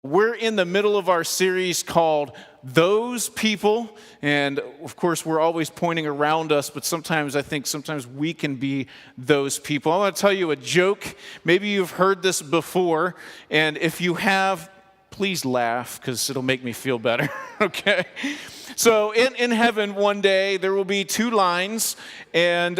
We're in the middle of our series called Those People, and of course we're always pointing around us, but sometimes we can be those people. I want to tell you a joke. Maybe you've heard this before, and if you have, please laugh because it'll make me feel better, okay? So in heaven one day, there will be two lines, and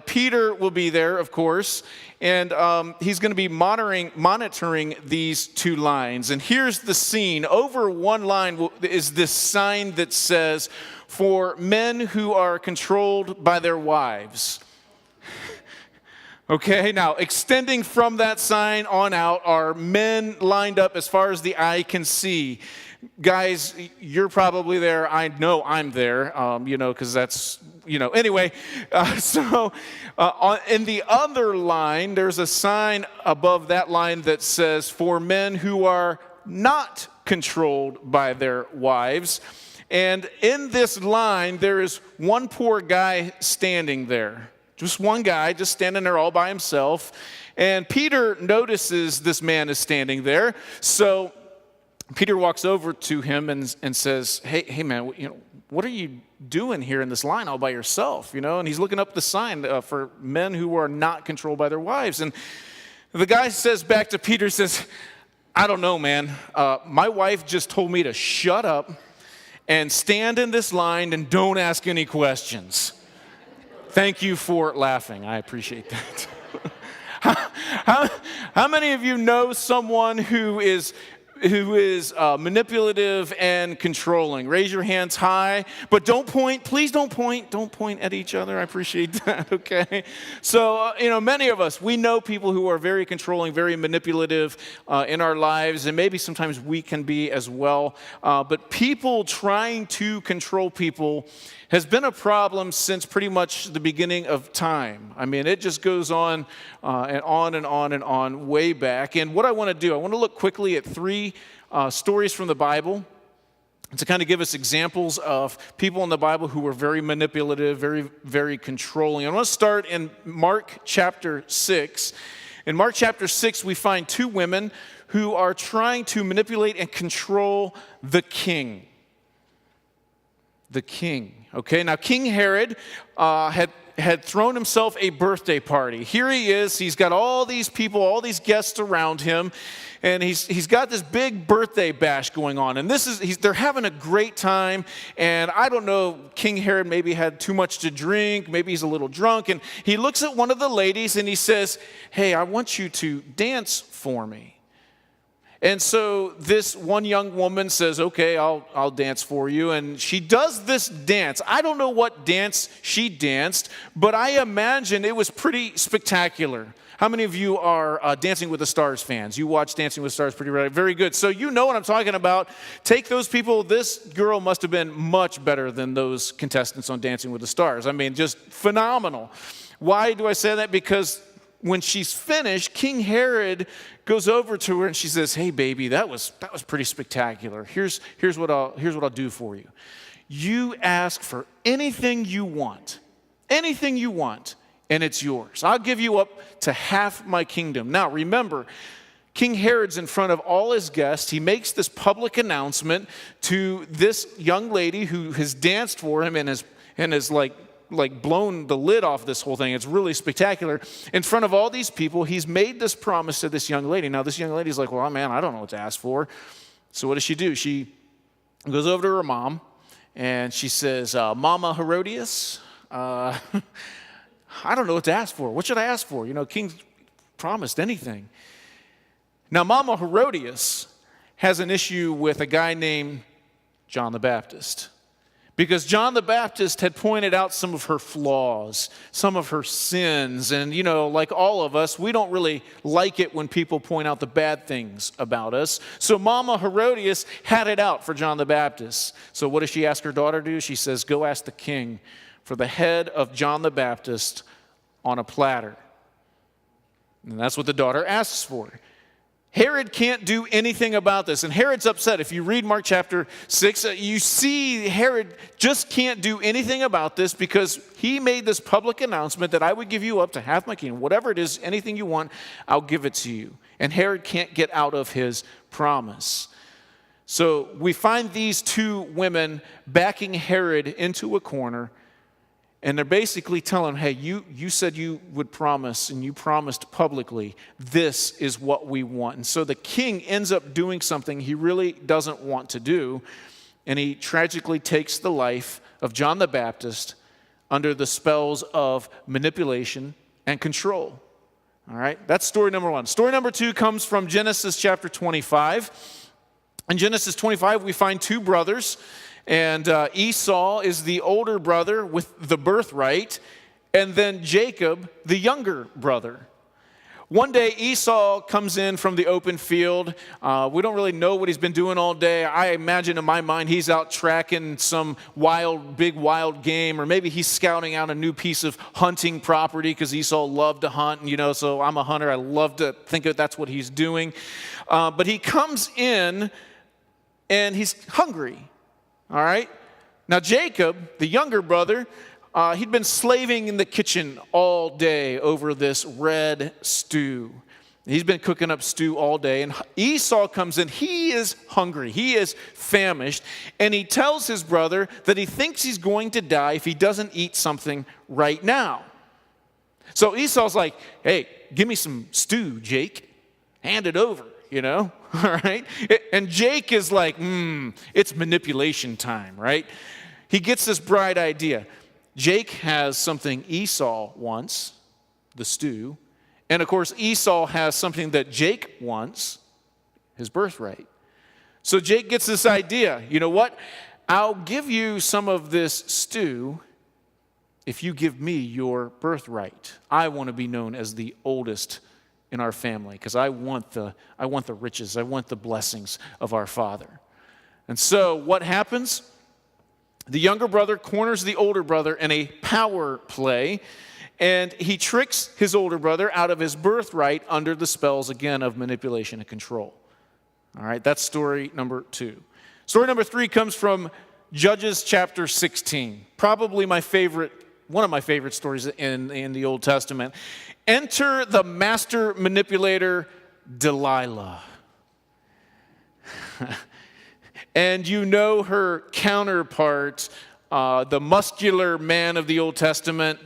Peter will be there, of course, and he's going to be monitoring these two lines. And here's the scene. Over one line is this sign that says, "For men who are controlled by their wives." Okay, now extending from that sign on out are men lined up as far as the eye can see. Guys, you're probably there. I know I'm there, because that's, Anyway, in the other line, there's a sign above that line that says, "For men who are not controlled by their wives." And in this line, there is one poor guy standing there. Just one guy, just standing there all by himself. And Peter notices this man is standing there. So Peter walks over to him and says, hey man, what are you doing here in this line all by yourself? And he's looking up the sign for men who are not controlled by their wives. And the guy says back to Peter, says, "I don't know, man. My wife just told me to shut up and stand in this line and don't ask any questions." Thank you for laughing. I appreciate that. How many of you know someone who is manipulative and controlling? Raise your hands high, but don't point. Please don't point. Don't point at each other. I appreciate that, okay? So, many of us, we know people who are very controlling, very manipulative in our lives, and maybe sometimes we can be as well. But people trying to control people has been a problem since pretty much the beginning of time. I mean, it just goes on and on and on and on way back. And what I want to do, I want to look quickly at three stories from the Bible to kind of give us examples of people in the Bible who were very manipulative, very, very controlling. I want to start in Mark chapter 6. In Mark chapter 6, we find two women who are trying to manipulate and control the king. The king. Okay, now King Herod had thrown himself a birthday party. Here he is. He's got all these people, all these guests around him, and he's got this big birthday bash going on. And they're having a great time. And I don't know, King Herod maybe had too much to drink. Maybe he's a little drunk. And he looks at one of the ladies and he says, "Hey, I want you to dance for me." And so this one young woman says, "Okay, I'll dance for you." And she does this dance. I don't know what dance she danced, but I imagine it was pretty spectacular. How many of you are Dancing with the Stars fans? You watch Dancing with the Stars pretty regularly. Very good. So you know what I'm talking about. Take those people. This girl must have been much better than those contestants on Dancing with the Stars. I mean, just phenomenal. Why do I say that? Because when she's finished, King Herod goes over to her and she says, "Hey, baby, that was pretty spectacular. Here's what I'll do for you. You ask for anything you want, and it's yours. I'll give you up to half my kingdom." Now, remember, King Herod's in front of all his guests. He makes this public announcement to this young lady who has danced for him and has blown the lid off this whole thing. It's really spectacular. In front of all these people, he's made this promise to this young lady. Now, this young lady's like, "Well, man, I don't know what to ask for." So what does she do? She goes over to her mom, and she says, "Mama Herodias, I don't know what to ask for. What should I ask for? King promised anything." Now, Mama Herodias has an issue with a guy named John the Baptist. Because John the Baptist had pointed out some of her flaws, some of her sins. And, like all of us, we don't really like it when people point out the bad things about us. So Mama Herodias had it out for John the Baptist. So what does she ask her daughter to do? She says, "Go ask the king for the head of John the Baptist on a platter." And that's what the daughter asks for. Herod can't do anything about this. And Herod's upset. If you read Mark chapter 6, you see Herod just can't do anything about this because he made this public announcement that I would give you up to half my kingdom. Whatever it is, anything you want, I'll give it to you. And Herod can't get out of his promise. So we find these two women backing Herod into a corner. And they're basically telling him, hey, you said you would promise, and you promised publicly, this is what we want. And so the king ends up doing something he really doesn't want to do, and he tragically takes the life of John the Baptist under the spells of manipulation and control. All right, that's story number one. Story number two comes from Genesis chapter 25. In Genesis 25, we find two brothers. And Esau is the older brother with the birthright, and then Jacob, the younger brother. One day, Esau comes in from the open field. We don't really know what he's been doing all day. I imagine in my mind he's out tracking some big wild game, or maybe he's scouting out a new piece of hunting property because Esau loved to hunt. And, so I'm a hunter. I love to think that that's what he's doing. But he comes in, and he's hungry. All right. Now, Jacob, the younger brother, he'd been slaving in the kitchen all day over this red stew. He's been cooking up stew all day. And Esau comes in. He is hungry. He is famished. And he tells his brother that he thinks he's going to die if he doesn't eat something right now. So Esau's like, hey, give me some stew, Jake. Hand it over. All right? And Jake is like, it's manipulation time, right? He gets this bright idea. Jake has something Esau wants, the stew. And of course, Esau has something that Jake wants, his birthright. So Jake gets this idea. You know what? I'll give you some of this stew if you give me your birthright. I want to be known as the oldest in our family because I want the riches, I want the blessings of our father. And so what happens? The younger brother corners the older brother in a power play, and he tricks his older brother out of his birthright under the spells again of manipulation and control. All right, that's story number two. Story number three comes from Judges chapter 16. Probably one of my favorite stories in the Old Testament. Enter the master manipulator, Delilah. And her counterpart, the muscular man of the Old Testament,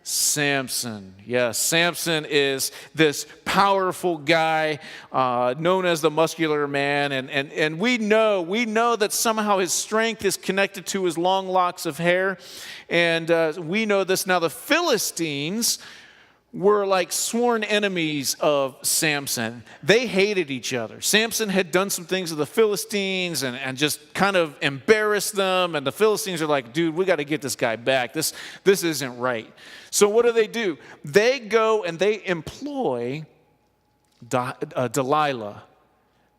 Samson. Yes, Samson is this powerful guy known as the muscular man. And we know that somehow his strength is connected to his long locks of hair. And we know this. Now, the Philistines were like sworn enemies of Samson. They hated each other. Samson had done some things to the Philistines and just kind of embarrassed them. And the Philistines are like, dude, we got to get this guy back. This isn't right. So what do? They go and they employ Delilah.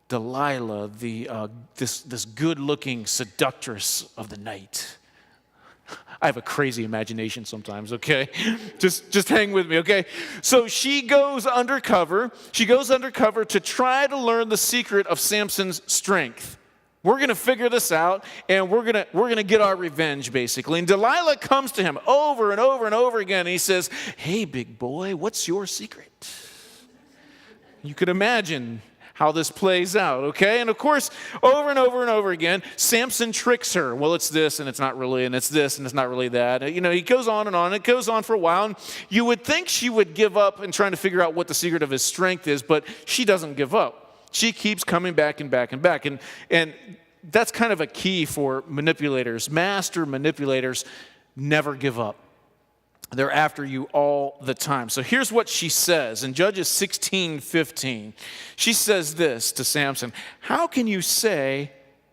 Delilah, this good-looking seductress of the night. I have a crazy imagination sometimes, okay? Just hang with me, okay? So she goes undercover. She goes undercover to try to learn the secret of Samson's strength. We're going to figure this out, and we're going to get our revenge, basically. And Delilah comes to him over and over and over again, and he says, hey, big boy, what's your secret? You could imagine how this plays out, okay? And of course, over and over and over again, Samson tricks her. Well, it's this, and it's not really, and it's this, and it's not really that. He goes on and on. It goes on for a while, and you would think she would give up in trying to figure out what the secret of his strength is, but she doesn't give up. She keeps coming back and back and back, and that's kind of a key for manipulators. Master manipulators never give up. They're after you all the time. So here's what she says in Judges 16:15. She says this to Samson: how can you say,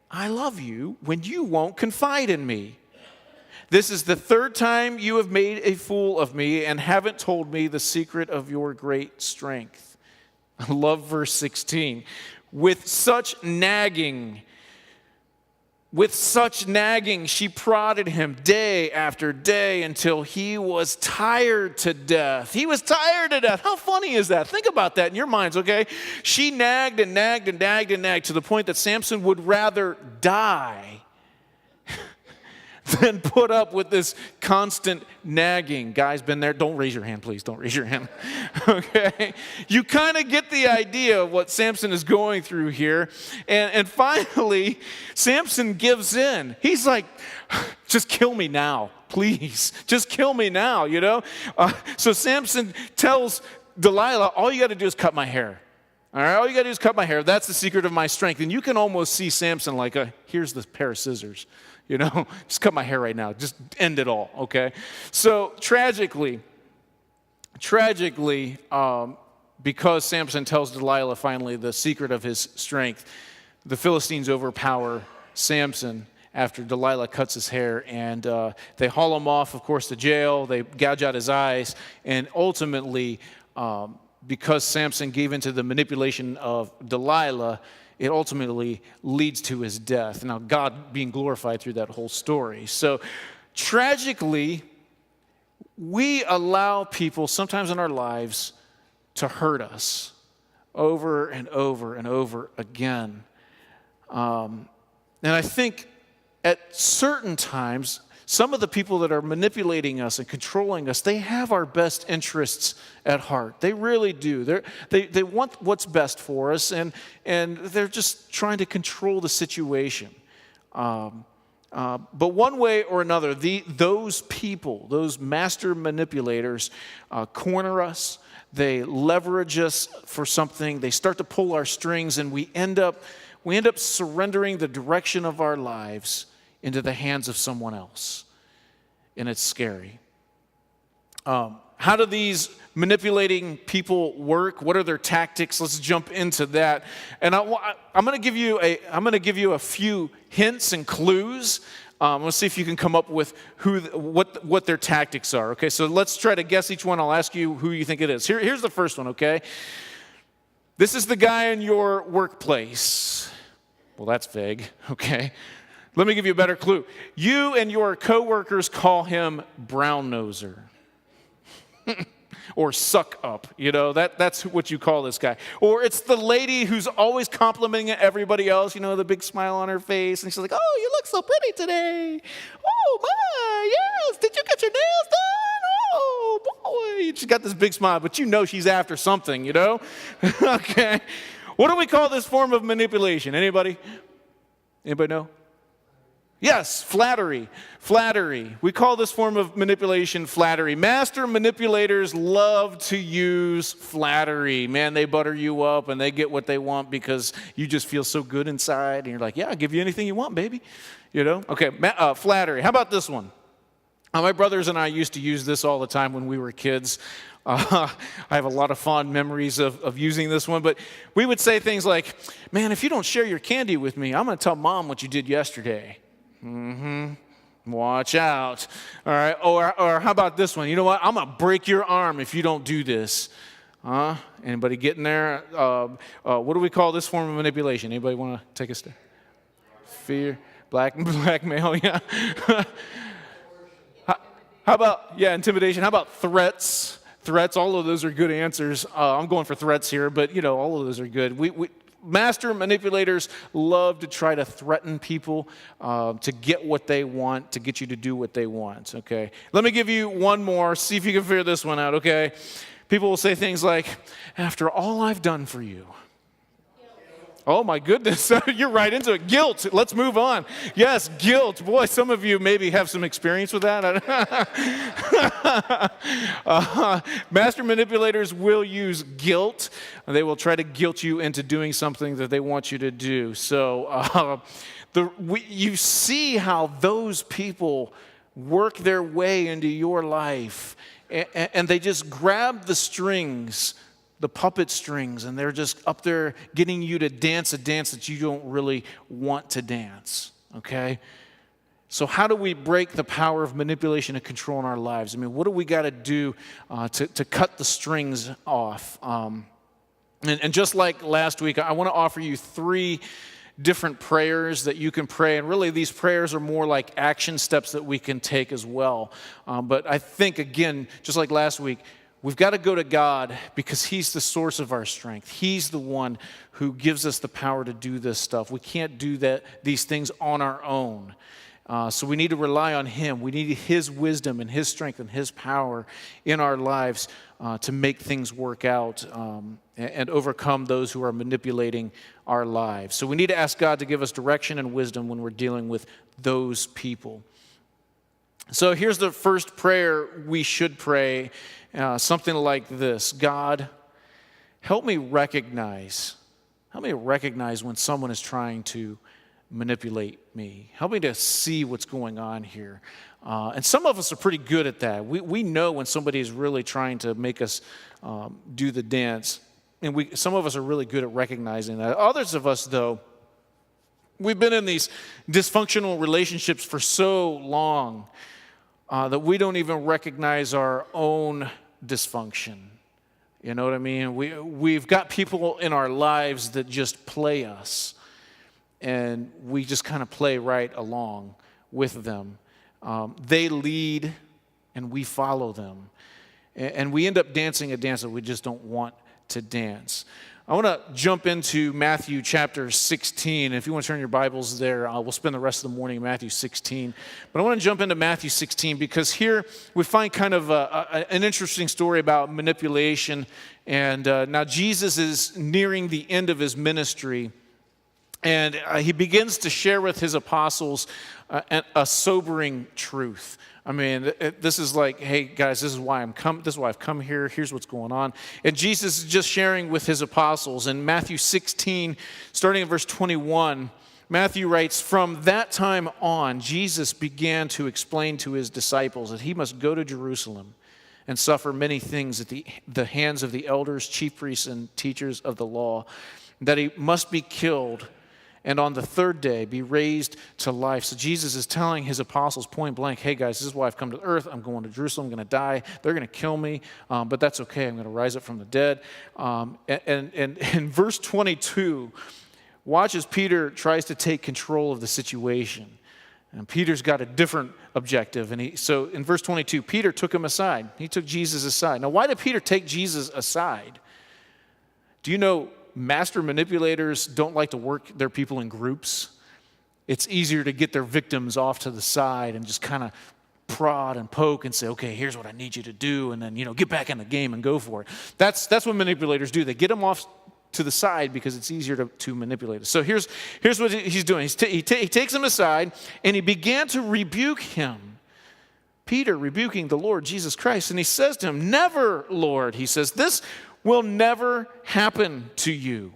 I love you, when you won't confide in me? This is the third time you have made a fool of me and haven't told me the secret of your great strength. I love verse 16. With such nagging, With such nagging, she prodded him day after day until he was tired to death. He was tired to death. How funny is that? Think about that in your minds, okay? She nagged and nagged and nagged and nagged to the point that Samson would rather die than put up with this constant nagging. Guys, been there? Don't raise your hand, please. Don't raise your hand. Okay? You kind of get the idea of what Samson is going through here. And finally, Samson gives in. He's like, just kill me now, please. Just kill me now, you know? So Samson tells Delilah, all you got to do is cut my hair. All right, all you got to do is cut my hair. That's the secret of my strength. And you can almost see Samson like, here's the pair of scissors. You know, just cut my hair right now. Just end it all, okay? So tragically, because Samson tells Delilah finally the secret of his strength, the Philistines overpower Samson after Delilah cuts his hair, and they haul him off, of course, to jail. They gouge out his eyes, and ultimately, because Samson gave into the manipulation of Delilah, it ultimately leads to his death. Now, God being glorified through that whole story. So, tragically, we allow people sometimes in our lives to hurt us over and over and over again. And I think at certain times, some of the people that are manipulating us and controlling us, they have our best interests at heart. They really do. They want what's best for us, and they're just trying to control the situation. But one way or another, those people, those master manipulators, corner us. They leverage us for something. They start to pull our strings, and we end up surrendering the direction of our lives into the hands of someone else. And it's scary. How do these manipulating people work? What are their tactics? Let's jump into that. And I'm going to give you a few hints and clues. Let's see if you can come up with what their tactics are. Okay, so let's try to guess each one. I'll ask you who you think it is. Here's the first one. Okay, this is the guy in your workplace. Well, that's vague. Okay. Let me give you a better clue. You and your coworkers call him brown noser. Or suck up, you know, that's what you call this guy. Or it's the lady who's always complimenting everybody else, you know, the big smile on her face, and she's like, oh, you look so pretty today. Oh, my, yes, did you get your nails done? Oh, boy. She's got this big smile, but you know she's after something, you know? Okay. What do we call this form of manipulation? Anybody know? Yes, flattery. Flattery. We call this form of manipulation flattery. Master manipulators love to use flattery. Man, they butter you up and they get what they want because you just feel so good inside. And you're like, yeah, I'll give you anything you want, baby. You know? Okay, flattery. How about this one? My brothers and I used to use this all the time when we were kids. I have a lot of fond memories of using this one, but we would say things like, man, if you don't share your candy with me, I'm going to tell Mom what you did yesterday. Watch out. All right. Or how about this one? You know what? I'm going to break your arm if you don't do this. Anybody getting there? What do we call this form of manipulation? Anybody want to take a step? Fear. Blackmail. Yeah. How about, intimidation. How about threats? Threats, all of those are good answers. I'm going for threats here, but, you know, all of those are good. Master manipulators love to try to threaten people to get what they want, to get you to do what they want, okay? Let me give you one more. See if you can figure this one out, okay? People will say things like, after all I've done for you. Oh, my goodness. You're right into it. Guilt. Let's move on. Yes, guilt. Boy, some of you maybe have some experience with that. Master manipulators will use guilt. They will try to guilt you into doing something that they want you to do. So you see how those people work their way into your life. And they just grab the strings, the puppet strings, and they're just up there getting you to dance a dance that you don't really want to dance, okay? So how do we break the power of manipulation and control in our lives? I mean, what do we got to do to cut the strings off? And just like last week, I want to offer you 3 different prayers that you can pray. And really, these prayers are more like action steps that we can take as well. But I think, again, just like last week, we've got to go to God because he's the source of our strength. He's the one who gives us the power to do this stuff. We can't do these things on our own. So we need to rely on him. We need his wisdom and his strength and his power in our lives to make things work out and overcome those who are manipulating our lives. So we need to ask God to give us direction and wisdom when we're dealing with those people. So here's the first prayer we should pray, something like this. God, help me recognize when someone is trying to manipulate me. Help me to see what's going on here. And some of us are pretty good at that. We know when somebody is really trying to make us do the dance. And some of us are really good at recognizing that. Others of us, though, we've been in these dysfunctional relationships for so long that we don't even recognize our own dysfunction. You know what I mean? We've got people in our lives that just play us. And we just kind of play right along with them. They lead, and we follow them. And we end up dancing a dance that we just don't want to dance. I want to jump into Matthew chapter 16. If you want to turn your Bibles there, we'll spend the rest of the morning in Matthew 16. But I want to jump into Matthew 16 because here we find kind of an interesting story about manipulation. And now Jesus is nearing the end of his ministry. And he begins to share with his apostles a sobering truth. I mean, this is like, hey guys, this is why I've come here. Here's what's going on. And Jesus is just sharing with his apostles. In Matthew 16, starting in verse 21, Matthew writes, "From that time on, Jesus began to explain to his disciples that he must go to Jerusalem and suffer many things at the hands of the elders, chief priests, and teachers of the law, that he must be killed, and on the third day be raised to life." So Jesus is telling his apostles point blank, hey guys, this is why I've come to earth. I'm going to Jerusalem. I'm going to die. They're going to kill me, but that's okay. I'm going to rise up from the dead. And in verse 22, watch as Peter tries to take control of the situation. And Peter's got a different objective. So in verse 22, Peter took him aside. He took Jesus aside. Now, why did Peter take Jesus aside? Do you know master manipulators don't like to work their people in groups? It's easier to get their victims off to the side and just kind of prod and poke and say, okay, here's what I need you to do, and then, get back in the game and go for it. That's what manipulators do. They get them off to the side because it's easier to manipulate us. So here's what he's doing. He takes him aside, and he began to rebuke him. Peter rebuking the Lord Jesus Christ, and he says to him, "Never, Lord," he says, "this will never happen to you."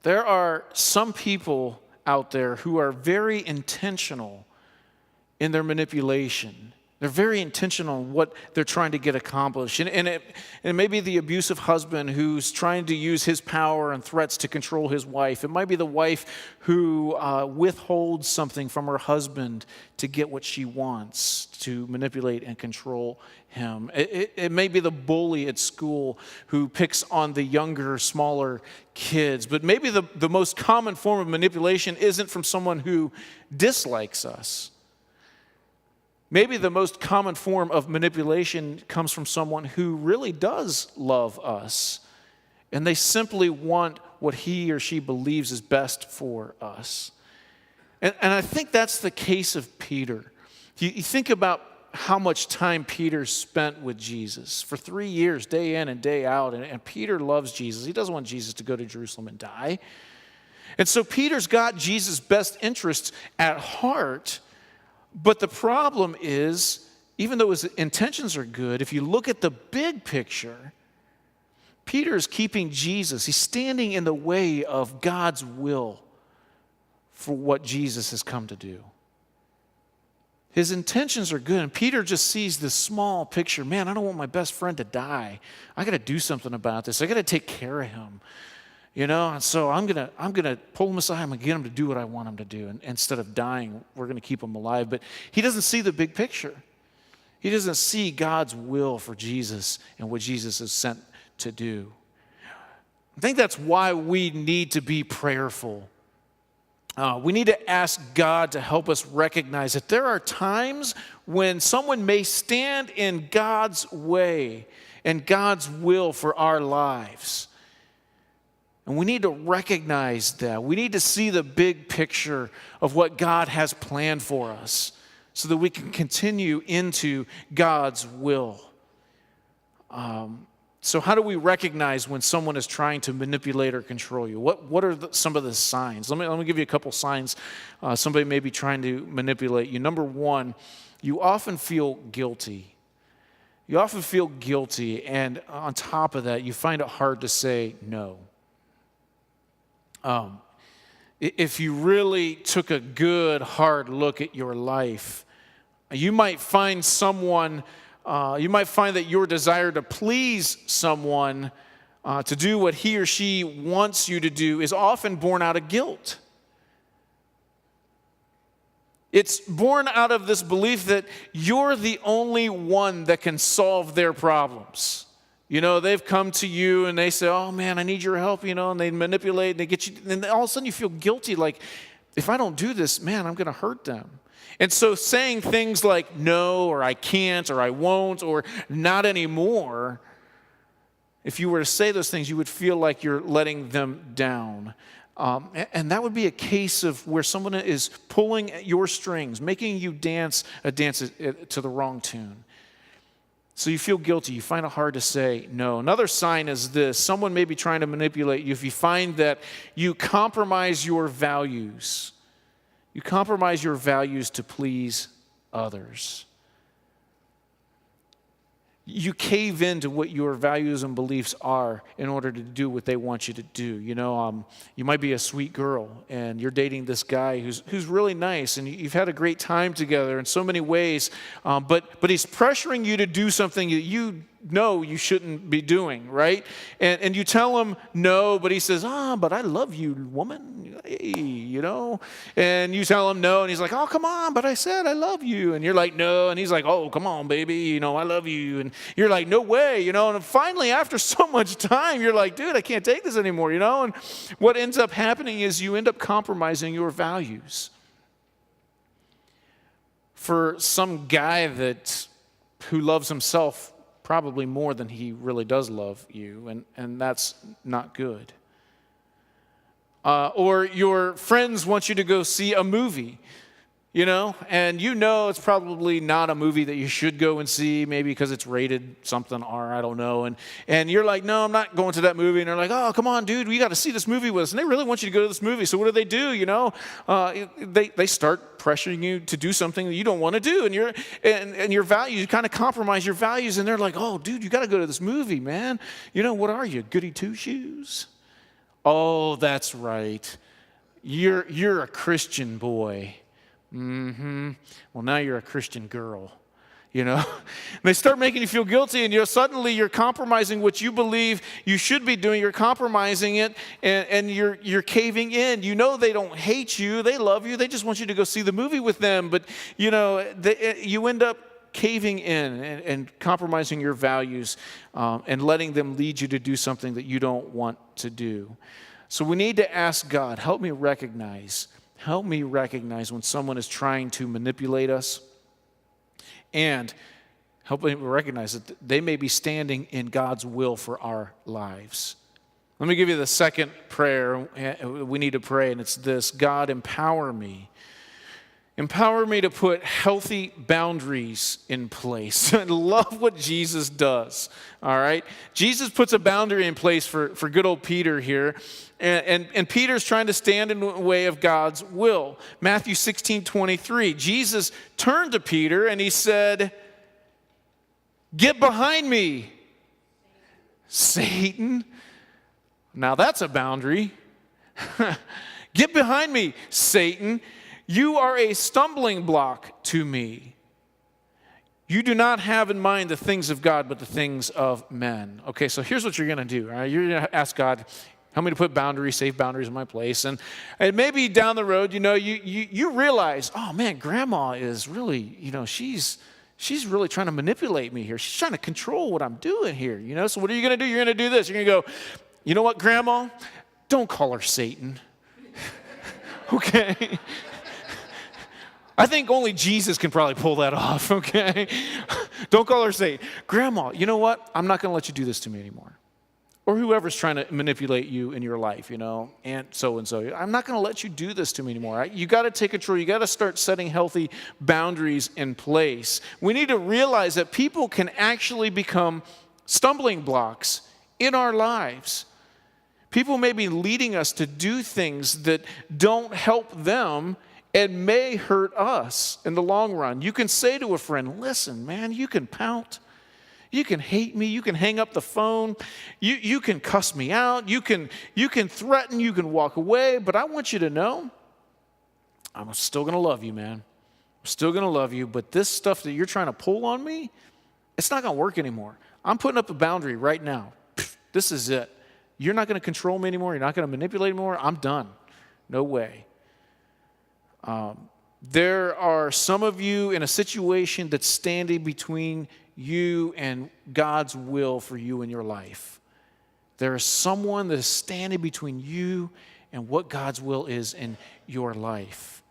There are some people out there who are very intentional in their manipulation. They're very intentional in what they're trying to get accomplished. And it may be the abusive husband who's trying to use his power and threats to control his wife. It might be the wife who withholds something from her husband to get what she wants, to manipulate and control him. It may be the bully at school who picks on the younger, smaller kids. But maybe the most common form of manipulation isn't from someone who dislikes us. Maybe the most common form of manipulation comes from someone who really does love us, and they simply want what he or she believes is best for us. And I think that's the case of Peter. You think about how much time Peter spent with Jesus for 3 years, day in and day out, and Peter loves Jesus. He doesn't want Jesus to go to Jerusalem and die. And so Peter's got Jesus' best interests at heart. But the problem is, even though his intentions are good, if you look at the big picture, Peter is keeping Jesus. He's standing in the way of God's will for what Jesus has come to do. His intentions are good, and Peter just sees this small picture. Man, I don't want my best friend to die. I got to do something about this. I got to take care of him. And so I'm gonna pull him aside. I'm gonna get him to do what I want him to do. And instead of dying, we're gonna keep him alive. But he doesn't see the big picture. He doesn't see God's will for Jesus and what Jesus is sent to do. I think that's why we need to be prayerful. We need to ask God to help us recognize that there are times when someone may stand in God's way and God's will for our lives. And we need to recognize that. We need to see the big picture of what God has planned for us so that we can continue into God's will. So how do we recognize when someone is trying to manipulate or control you? What are some of the signs? Let me give you a couple signs. Somebody may be trying to manipulate you. Number one, you often feel guilty. You often feel guilty, and on top of that, you find it hard to say no. If you really took a good, hard look at your life, you might find that your desire to please someone, to do what he or she wants you to do, is often born out of guilt. It's born out of this belief that you're the only one that can solve their problems. You know, they've come to you and they say, oh man, I need your help, and they manipulate and they get you, and all of a sudden you feel guilty, like, if I don't do this, man, I'm going to hurt them. And so saying things like no, or I can't, or I won't, or not anymore, if you were to say those things, you would feel like you're letting them down. And that would be a case of where someone is pulling at your strings, making you dance to the wrong tune. So you feel guilty. You find it hard to say no. Another sign is this. Someone may be trying to manipulate you if you find that you compromise your values. You compromise your values to please others. You cave into what your values and beliefs are in order to do what they want you to do. You might be a sweet girl and you're dating this guy who's really nice and you've had a great time together in so many ways, but he's pressuring you to do something that you know you shouldn't be doing, right? And you tell him no, but he says, but I love you, woman. Hey, And you tell him no, and he's like, oh, come on, but I said I love you. And you're like, no, and he's like, oh, come on, baby, I love you. And you're like, no way, And finally, after so much time, you're like, dude, I can't take this anymore, And what ends up happening is you end up compromising your values. For some guy who loves himself probably more than he really does love you, and that's not good. Or your friends want you to go see a movie, and it's probably not a movie that you should go and see, maybe because it's rated something R, I don't know, and you're like, no, I'm not going to that movie, and they're like, oh, come on, dude, we got to see this movie with us, and they really want you to go to this movie, so what do? They start pressuring you to do something that you don't want to do, and your values, you kind of compromise your values, and they're like, oh, dude, you got to go to this movie, man. What are you, goody two-shoes? Oh, that's right. You're a Christian boy. Mm-hmm. Well, now you're a Christian girl, And they start making you feel guilty, and suddenly you're compromising what you believe you should be doing. You're compromising it, and you're caving in. They don't hate you. They love you. They just want you to go see the movie with them. But, you end up caving in and compromising your values and letting them lead you to do something that you don't want to do. So we need to ask God, help me recognize when someone is trying to manipulate us, and help me recognize that they may be standing in God's will for our lives. Let me give you the second prayer we need to pray, and it's this: God, empower me. Empower me to put healthy boundaries in place. I love what Jesus does, all right? Jesus puts a boundary in place for good old Peter here, and Peter's trying to stand in the way of God's will. Matthew 16:23, Jesus turned to Peter and he said, "Get behind me, Satan." Now that's a boundary. Get behind me, Satan. You are a stumbling block to me. You do not have in mind the things of God, but the things of men. Okay, so here's what you're going to do. All right? You're going to ask God, help me to put boundaries, safe boundaries in my place. And maybe down the road, you realize, oh man, Grandma is really, she's really trying to manipulate me here. She's trying to control what I'm doing here. So what are you going to do? You're going to do this. You're going to go, You know what, Grandma? Don't call her Satan. Okay? I think only Jesus can probably pull that off, okay? Don't call her Satan. Grandma, you know what? I'm not going to let you do this to me anymore. Or whoever's trying to manipulate you in your life, and so. I'm not going to let you do this to me anymore. You got to take control. You got to start setting healthy boundaries in place. We need to realize that people can actually become stumbling blocks in our lives. People may be leading us to do things that don't help them and may hurt us in the long run. You can say to a friend, listen, man, you can pout. You can hate me. You can hang up the phone. You can cuss me out. You can threaten. You can walk away. But I want you to know, I'm still going to love you, man. I'm still going to love you. But this stuff that you're trying to pull on me, it's not going to work anymore. I'm putting up a boundary right now. This is it. You're not going to control me anymore. You're not going to manipulate anymore. I'm done. No way. There are some of you in a situation that's standing between you and God's will for you in your life. There is someone that is standing between you and what God's will is in your life.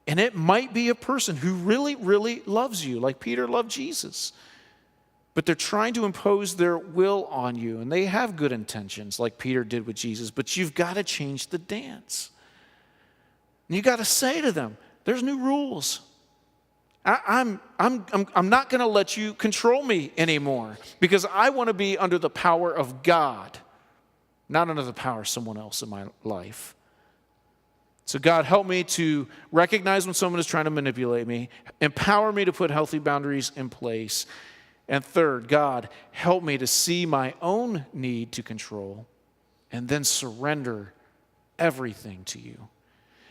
And it might be a person who really, really loves you, like Peter loved Jesus. But they're trying to impose their will on you, and they have good intentions, like Peter did with Jesus, but you've got to change the dance. And you got to say to them, there's new rules. I'm not going to let you control me anymore because I want to be under the power of God, not under the power of someone else in my life. So God, help me to recognize when someone is trying to manipulate me, empower me to put healthy boundaries in place. And third, God, help me to see my own need to control and then surrender everything to you.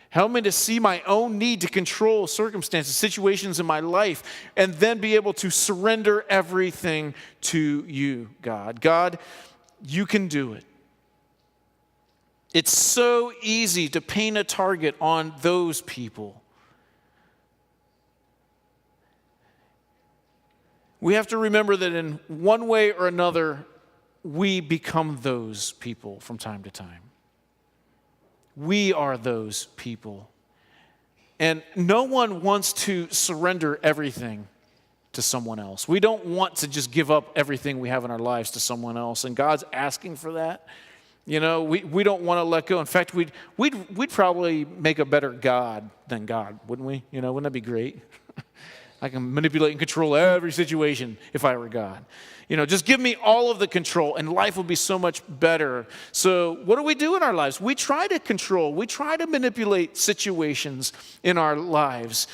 Help me to see my own need to control circumstances, situations in my life, and then be able to surrender everything to you, God. God, you can do it. It's so easy to paint a target on those people. We have to remember that in one way or another, we become those people from time to time. We are those people. And no one wants to surrender everything to someone else. We don't want to just give up everything we have in our lives to someone else. And God's asking for that. We don't want to let go. In fact, we'd probably make a better God than God, wouldn't we? Wouldn't that be great? I can manipulate and control every situation if I were God. Just give me all of the control and life will be so much better. So what do we do in our lives? We try to control. We try to manipulate situations in our lives.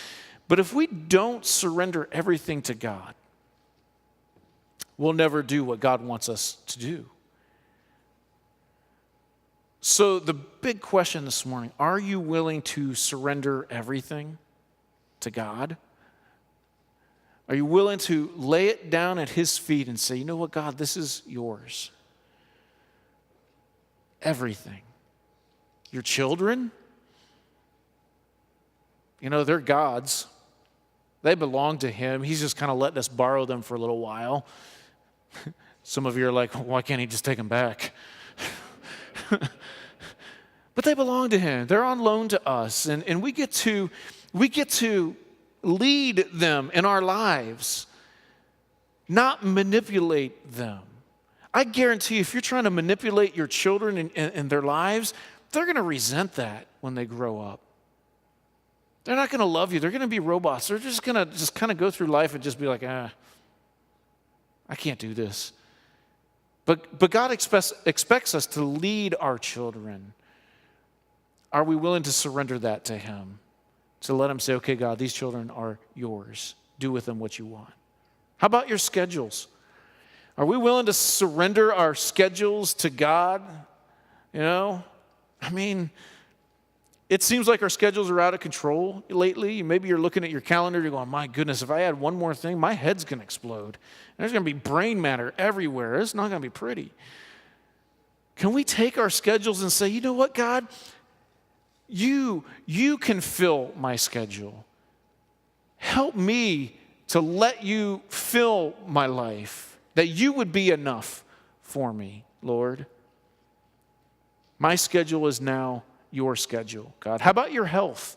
But if we don't surrender everything to God, we'll never do what God wants us to do. So the big question this morning, are you willing to surrender everything to God? Are you willing to lay it down at His feet and say, you know what, God, this is yours. Everything. Your children, they're God's. They belong to Him. He's just kind of letting us borrow them for a little while. Some of you are like, why can't He just take them back? But they belong to Him. They're on loan to us. And we get to lead them in our lives, not manipulate them. I guarantee you, if you're trying to manipulate your children in their lives, they're going to resent that when they grow up. They're not going to love you. They're going to be robots. They're just going to kind of go through life and just be like, I can't do this. But God expects us to lead our children. Are we willing to surrender that to Him? To let Him say, okay, God, these children are yours. Do with them what you want. How about your schedules? Are we willing to surrender our schedules to God? It seems like our schedules are out of control lately. Maybe you're looking at your calendar, you're going, my goodness, if I add one more thing, my head's going to explode. There's going to be brain matter everywhere. It's not going to be pretty. Can we take our schedules and say, you know what, God? You can fill my schedule. Help me to let you fill my life, that you would be enough for me, Lord. My schedule is now your schedule, God. How about your health?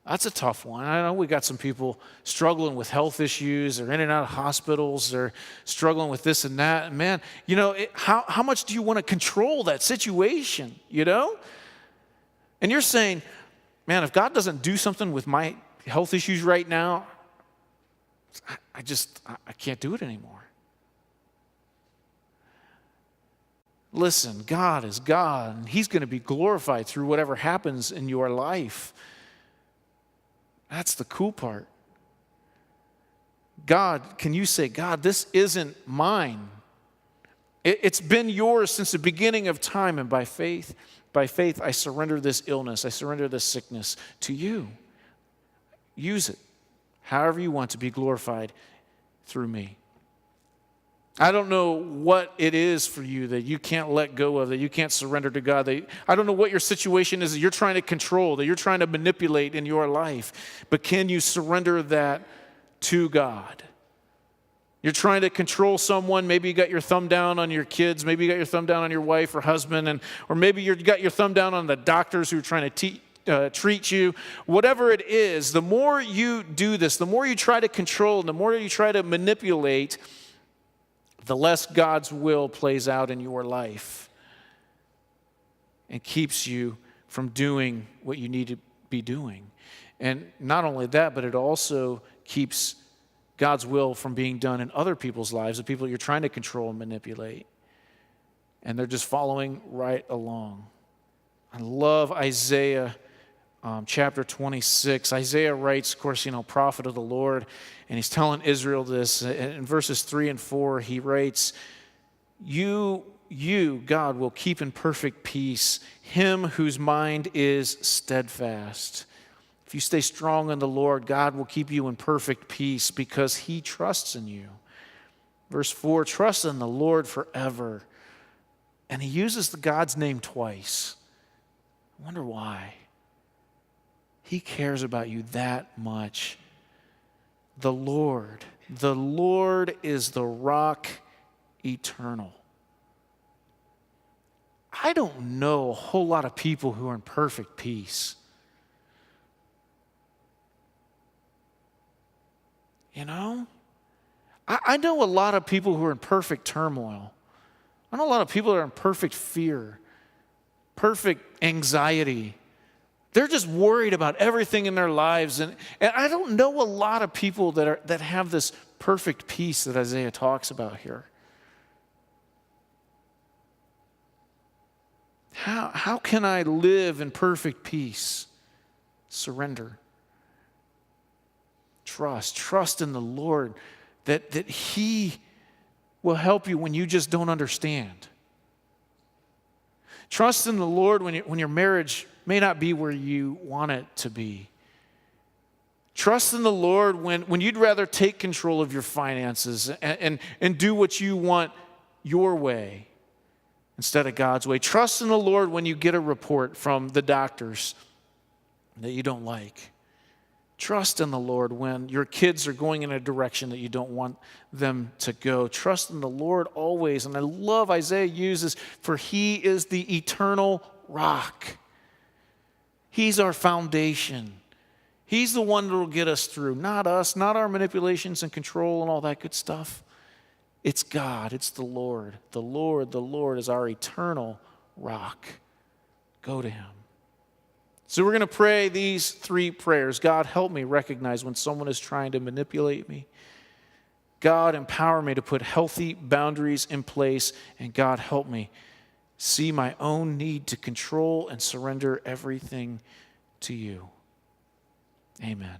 That's a tough one. I know we got some people struggling with health issues. They're in and out of hospitals. They're struggling with this and that. And man, how much do you want to control that situation, And you're saying, man, if God doesn't do something with my health issues right now, I can't do it anymore. Listen, God is God, and He's going to be glorified through whatever happens in your life. That's the cool part. God, can you say, God, this isn't mine. It's been yours since the beginning of time, and by faith, I surrender this illness, I surrender this sickness to you. Use it however you want to be glorified through me. I don't know what it is for you that you can't let go of, that you can't surrender to God. I don't know what your situation is that you're trying to control, that you're trying to manipulate in your life. But can you surrender that to God? You're trying to control someone. Maybe you got your thumb down on your kids. Maybe you got your thumb down on your wife or husband. Or maybe you got your thumb down on the doctors who are trying to treat you. Whatever it is, the more you do this, the more you try to control, and the more you try to manipulate, the less God's will plays out in your life and keeps you from doing what you need to be doing. And not only that, but it also keeps God's will from being done in other people's lives, the people you're trying to control and manipulate. And they're just following right along. I love Isaiah chapter 26. Isaiah writes, of course, prophet of the Lord, and he's telling Israel this. In verses 3 and 4, he writes, You, God, will keep in perfect peace him whose mind is steadfast. If you stay strong in the Lord, God will keep you in perfect peace because He trusts in you. Verse 4, trust in the Lord forever. And he uses the God's name twice. I wonder why. He cares about you that much. The Lord is the rock eternal. I don't know a whole lot of people who are in perfect peace. I know a lot of people who are in perfect turmoil. I know a lot of people that are in perfect fear, perfect anxiety. They're just worried about everything in their lives. And I don't know a lot of people that have this perfect peace that Isaiah talks about here. How can I live in perfect peace? Surrender. Trust in the Lord that He will help you when you just don't understand. Trust in the Lord when your marriage may not be where you want it to be. Trust in the Lord when you'd rather take control of your finances and do what you want your way instead of God's way. Trust in the Lord when you get a report from the doctors that you don't like. Trust in the Lord when your kids are going in a direction that you don't want them to go. Trust in the Lord always. And I love Isaiah uses, for He is the eternal rock. He's our foundation. He's the one that will get us through. Not us, not our manipulations and control and all that good stuff. It's God. It's the Lord. The Lord is our eternal rock. Go to Him. So we're going to pray these 3 prayers. God, help me recognize when someone is trying to manipulate me. God, empower me to put healthy boundaries in place. And God, help me see my own need to control and surrender everything to you. Amen.